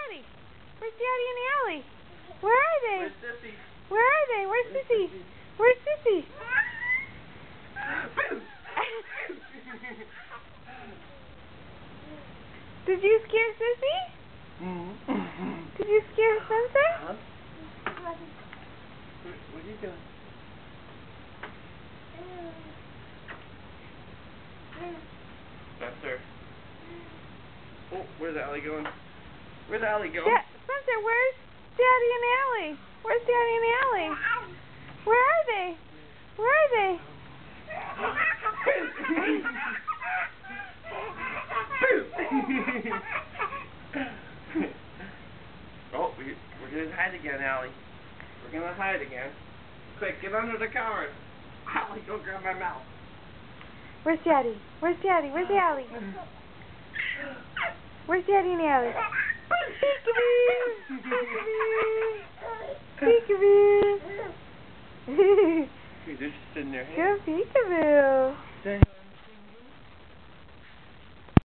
Daddy? Where's Daddy and Allie? Where are they? Where's Sissy? Where are they? Where's Sissy? Where's Sissy? Did you scare Sissy? Did you scare Spencer? Huh? What are you doing? Spencer. Oh, where's Allie going? Where's Allie going? Spencer, where's Daddy and Allie? Where's Daddy and Allie? Where are they? Where are they? Oh, we're gonna hide again, Allie. We're gonna hide again. Quick, get under the covers. Allie, go grab my mouth. Where's Daddy? Where's Daddy? Where's Allie? Where's Daddy and Allie? Peekaboo! Peekaboo! You're just sitting there. Go peekaboo!